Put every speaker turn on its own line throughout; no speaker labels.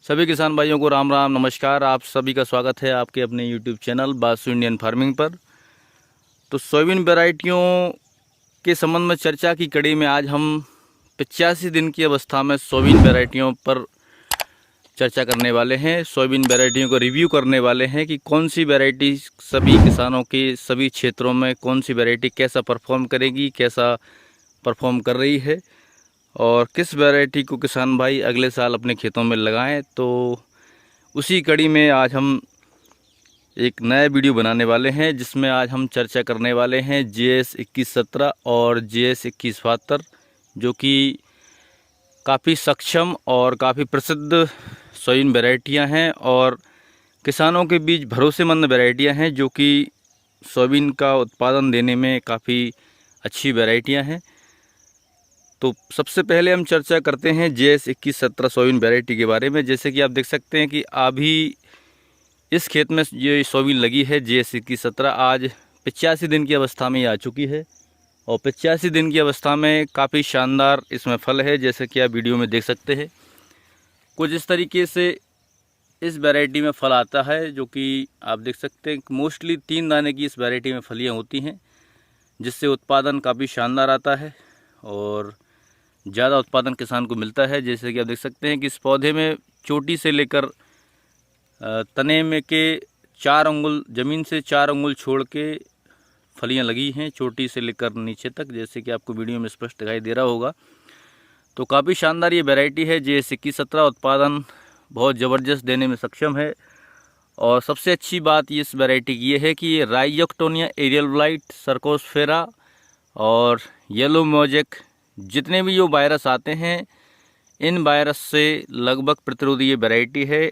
सभी किसान भाइयों को राम राम नमस्कार। आप सभी का स्वागत है आपके अपने YouTube channel Basu Indian farming पर। तो सोयाबीन वैरायटियों के संबंध में चर्चा की कड़ी में आज हम 85 दिन की अवस्था में सोयाबीन वैरायटियों पर चर्चा करने वाले हैं। सोयाबीन वैरायटियों को रिव्यू करने वाले हैं कि कौन सी वैरायटी सभी किसानों के सभी क्षेत्रों में कौन सी वैरायटी कैसा परफॉर्म करेगी, कैसा परफॉर्म कर रही है और किस वैरायटी को किसान भाई अगले साल अपने खेतों में लगाएं। तो उसी कड़ी में आज हम एक नया वीडियो बनाने वाले हैं जिसमें आज हम चर्चा करने वाले हैं JS 2117 और JS 2172 जो कि काफ़ी सक्षम और काफ़ी प्रसिद्ध सोयाबीन वैरायटियां हैं और किसानों के बीच भरोसेमंद वैरायटियां हैं जो कि सोयाबीन का उत्पादन देने में काफ़ी अच्छी वैरायटियां हैं। तो सबसे पहले हम चर्चा करते हैं JS 2117 सोयाबीन वैरायटी के बारे में। जैसे कि आप देख सकते हैं कि अभी इस खेत में ये सोयाबीन लगी है JS 2117 आज 85 दिन की अवस्था में आ चुकी है और 85 दिन की अवस्था में काफ़ी शानदार इसमें फल है, जैसे कि आप वीडियो में देख सकते हैं। कुछ इस तरीके से इस वैरायटी में फल आता है जो कि आप देख सकते हैं। मोस्टली 3 दाने की इस वैरायटी में फलियाँ होती हैं जिससे उत्पादन काफ़ी शानदार आता है और ज़्यादा उत्पादन किसान को मिलता है। जैसे कि आप देख सकते हैं कि इस पौधे में चोटी से लेकर तने में के 4 अंगुल ज़मीन से 4 अंगुल छोड़ के फलियां लगी हैं, चोटी से लेकर नीचे तक, जैसे कि आपको वीडियो में स्पष्ट दिखाई दे रहा होगा। तो काफ़ी शानदार ये वैरायटी है JS 2117। उत्पादन बहुत ज़बरदस्त देने में सक्षम है और सबसे अच्छी बात इस वैरायटी की ये है कि ये राइजोक्टोनिया एरियल ब्लाइट, सर्कोस्फेरा और येलो मोजेक जितने भी जो वायरस आते हैं इन वायरस से लगभग प्रतिरोधी ये वैरायटी है।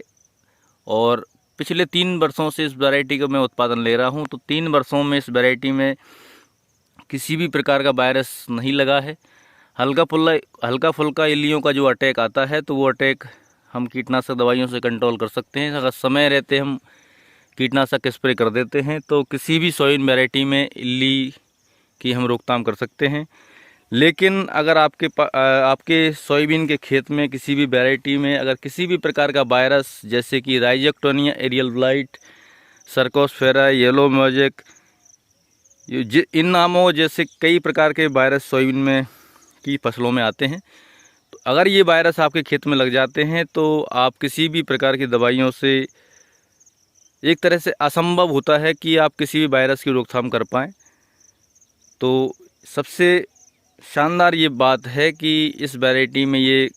और पिछले 3 वर्षों से इस वैरायटी का मैं उत्पादन ले रहा हूं, तो 3 वर्षों में इस वैरायटी में किसी भी प्रकार का वायरस नहीं लगा है। हल्का फुल्का इल्लियों का जो अटैक आता है तो वो अटैक हम कीटनाशक दवाइयों से कंट्रोल कर सकते हैं। अगर समय रहते हम कीटनाशक स्प्रे कर देते हैं तो किसी भी सोयाबीन वैरायटी में इल्ली की हम रोकथाम कर सकते हैं। लेकिन अगर आपके सोयाबीन के खेत में किसी भी वैरायटी में अगर किसी भी प्रकार का वायरस जैसे कि rhizoctonia aerial blight, cercospora, yellow mosaic, इन नामों जैसे कई प्रकार के वायरस सोयाबीन में की फसलों में आते हैं, तो अगर ये वायरस आपके खेत में लग जाते हैं तो आप किसी भी प्रकार की दवाइयों से एक तरह से असंभव होता है कि आप किसी भी वायरस की रोकथाम कर पाएँ। तो सबसे शानदार ये बात है कि इस वैरायटी में ये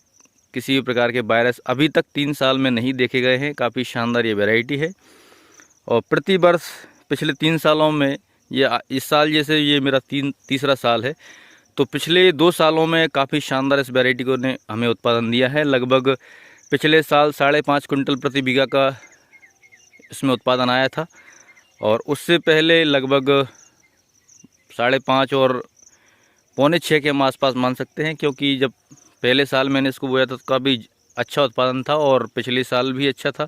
किसी भी प्रकार के वायरस अभी तक 3 साल में नहीं देखे गए हैं। काफ़ी शानदार ये वैरायटी है और प्रति वर्ष पिछले 3 सालों में इस साल जैसे ये मेरा तीसरा साल है, तो पिछले 2 सालों में काफ़ी शानदार इस वैरायटी को ने हमें उत्पादन दिया है। लगभग पिछले साल 5.5 कुंटल प्रति बीघा का इसमें उत्पादन आया था और उससे पहले लगभग 5.5 और 5.25 के हम आसपास मान सकते हैं, क्योंकि जब पहले साल मैंने इसको बोया था तो काफ़ी अच्छा उत्पादन था और पिछले साल भी अच्छा था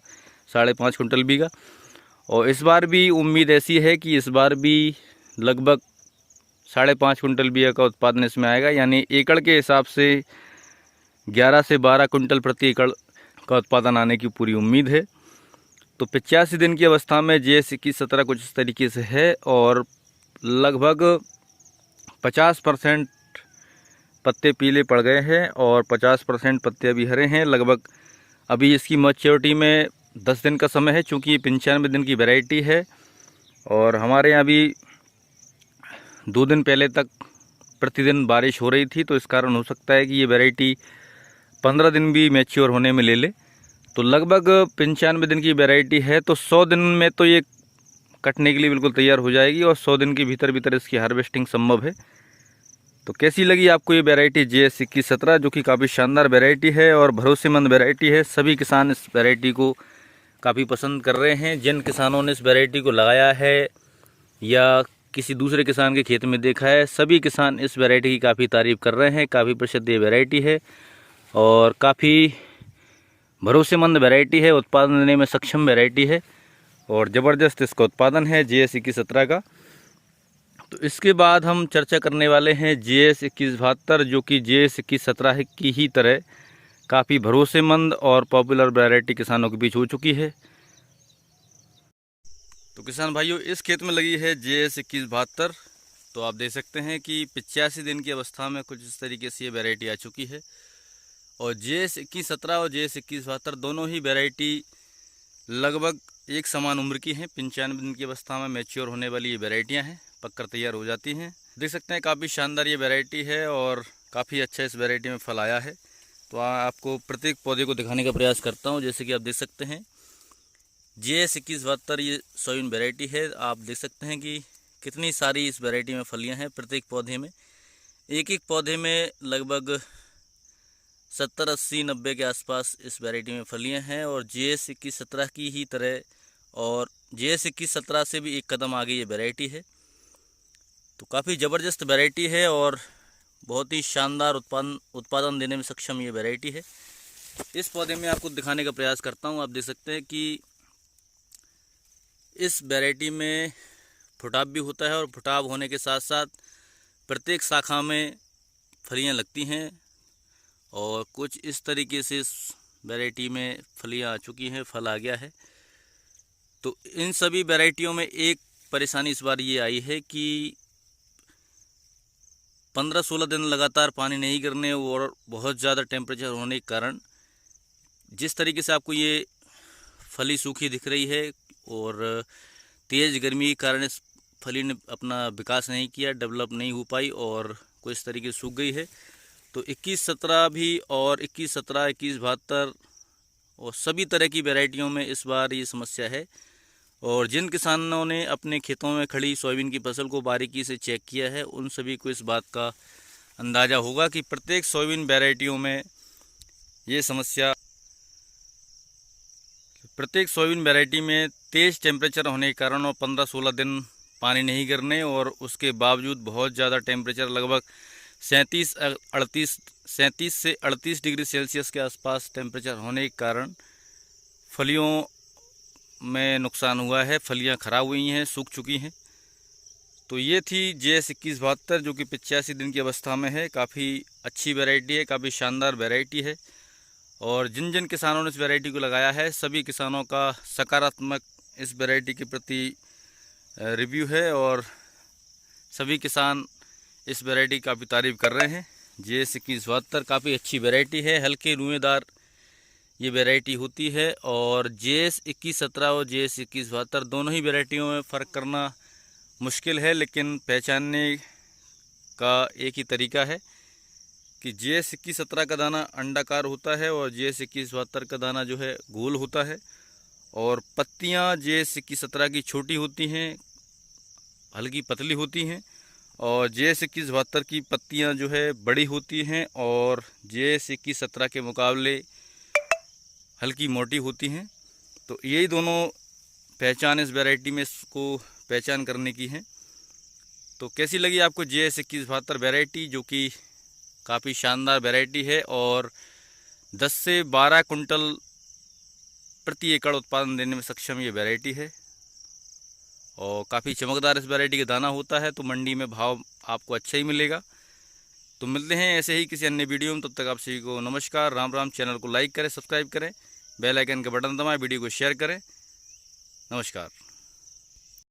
5.5 कुंटल बीघा। और इस बार भी उम्मीद ऐसी है कि इस बार भी लगभग 5.5 कुंटल बीघा का उत्पादन इसमें आएगा, यानी एकड़ के हिसाब से 11 से 12 कुंटल प्रति एकड़ का उत्पादन आने की पूरी उम्मीद है। तो 85 दिन की अवस्था में JS 2117 कुछ इस तरीके से है और लगभग 50% पत्ते पीले पड़ गए हैं और 50% पत्ते अभी हरे हैं। लगभग अभी इसकी मैच्योरिटी में 10 दिन का समय है, चूँकि ये 95 दिन की वैरायटी है और हमारे यहाँ भी 2 दिन पहले तक प्रतिदिन बारिश हो रही थी, तो इस कारण हो सकता है कि ये वैरायटी 15 दिन भी मैच्योर होने में ले ले। तो लगभग 95 दिन की वैरायटी है, तो 100 दिन में तो ये कटने के लिए बिल्कुल तैयार हो जाएगी और 100 दिन के भीतर इसकी हार्वेस्टिंग संभव है। तो कैसी लगी आपको ये वैरायटी JS 2117 जो कि काफ़ी शानदार वैरायटी है और भरोसेमंद वैरायटी है। सभी किसान इस वैरायटी को काफ़ी पसंद कर रहे हैं। जिन किसानों ने इस वैरायटी को लगाया है या किसी दूसरे किसान के खेत में देखा है, सभी किसान इस वैरायटी की काफ़ी तारीफ़ कर रहे हैं। काफ़ी प्रसिद्ध ये वैरायटी है और काफ़ी भरोसेमंद वैरायटी है, उत्पादन देने में सक्षम वैरायटी है और ज़बरदस्त इसका उत्पादन है JS 2117 का। तो इसके बाद हम चर्चा करने वाले हैं JS 2172 जो कि JS 2117 की ही तरह काफ़ी भरोसेमंद और पॉपुलर वैरायटी किसानों के बीच हो चुकी है। तो किसान भाइयों, इस खेत में लगी है JS 2172। तो आप देख सकते हैं कि 85 दिन की अवस्था में कुछ इस तरीके से ये वैरायटी आ चुकी है। और JS 2117 और JS 2172 दोनों ही वैरायटी लगभग एक समान उम्र की हैं। 95 दिन की अवस्था में मैच्योर होने वाली ये वैरायटियाँ हैं, पककर तैयार हो जाती हैं। देख सकते हैं काफ़ी शानदार ये वैरायटी है और काफ़ी अच्छा इस वैरायटी में फल आया है। तो आपको प्रत्येक पौधे को दिखाने का प्रयास करता हूँ। जैसे कि आप देख सकते हैं JS 2172 ये सोयाबीन वैरायटी है। आप देख सकते हैं कि कितनी सारी इस वैरायटी में फलियां हैं। प्रत्येक पौधे में एक एक पौधे में लगभग 70, 80, 90 के आसपास इस वैरायटी में फलियां हैं। और JS 2117 की ही तरह और JS 2117 से भी एक कदम आगे ये वैरायटी है। तो काफ़ी ज़बरदस्त वैरायटी है और बहुत ही शानदार उत्पादन देने में सक्षम ये वैरायटी है। इस पौधे में आपको दिखाने का प्रयास करता हूँ। आप देख सकते हैं कि इस वैरायटी में फुटाव भी होता है और फुटाव होने के साथ साथ प्रत्येक शाखा में फलियां लगती हैं। और कुछ इस तरीके से इस वैरायटी में फलियां आ चुकी हैं, फल आ गया है। तो इन सभी वैरायटियों में एक परेशानी इस बार ये आई है कि 15-16 दिन लगातार पानी नहीं गिरने और बहुत ज़्यादा टेम्परेचर होने के कारण जिस तरीके से आपको ये फली सूखी दिख रही है और तेज़ गर्मी के कारण इस फली ने अपना विकास नहीं किया, डेवलप नहीं हो पाई और कुछ तरीके से सूख गई है। तो 2117 भी और 2117, 2172 और सभी तरह की वैरायटियों में इस बार ये समस्या है। और जिन किसानों ने अपने खेतों में खड़ी सोयाबीन की फसल को बारीकी से चेक किया है, उन सभी को इस बात का अंदाज़ा होगा कि प्रत्येक सोयाबीन वैरायटियों में ये समस्या, प्रत्येक सोयाबीन वैरायटी में तेज़ टेम्परेचर होने के कारण और 15-16 दिन पानी नहीं गिरने और उसके बावजूद बहुत ज़्यादा टेम्परेचर लगभग 37 से 38 डिग्री सेल्सियस के आसपास टेम्परेचर होने के कारण फलियों में नुकसान हुआ है। फलियां ख़राब हुई हैं, सूख चुकी हैं। तो ये थी JS 2172 जो कि 85 दिन की अवस्था में है। काफ़ी अच्छी वैरायटी है, काफ़ी शानदार वैरायटी है। और जिन जिन किसानों ने इस वैरायटी को लगाया है, सभी किसानों का सकारात्मक इस वैरायटी के प्रति रिव्यू है और सभी किसान इस वैरायटी की काफ़ी तारीफ़ कर रहे हैं। JS 2172 काफ़ी अच्छी वैरायटी है, हल्के रुएदार ये वैरायटी होती है। और JS 2117 और JS 2172 दोनों ही वैरायटियों में फ़र्क करना मुश्किल है, लेकिन पहचानने का एक ही तरीका है कि JS 2117 का दाना अंडाकार होता है और JS 2172 का दाना जो है गोल होता है। और पत्तियां JS 2117 की छोटी होती हैं, हल्की पतली होती हैं और JS 2172 की पत्तियां जो है बड़ी होती हैं और JS 2117 के मुकाबले हल्की मोटी होती हैं। तो यही दोनों पहचान इस वैरायटी में इसको पहचान करने की है। तो कैसी लगी आपको JS 2172 वैरायटी, जो कि काफ़ी शानदार वैरायटी है और 10 से 12 कुंटल प्रति एकड़ उत्पादन देने में सक्षम ये वैरायटी है। और काफ़ी चमकदार इस वैरायटी का दाना होता है, तो मंडी में भाव आपको अच्छा ही मिलेगा। तो मिलते हैं ऐसे ही किसी अन्य वीडियो में, तब तक आप सभी को नमस्कार, राम राम। चैनल को लाइक करें, सब्सक्राइब करें, बेल आइकन का बटन दबाएं, वीडियो को शेयर करें। नमस्कार।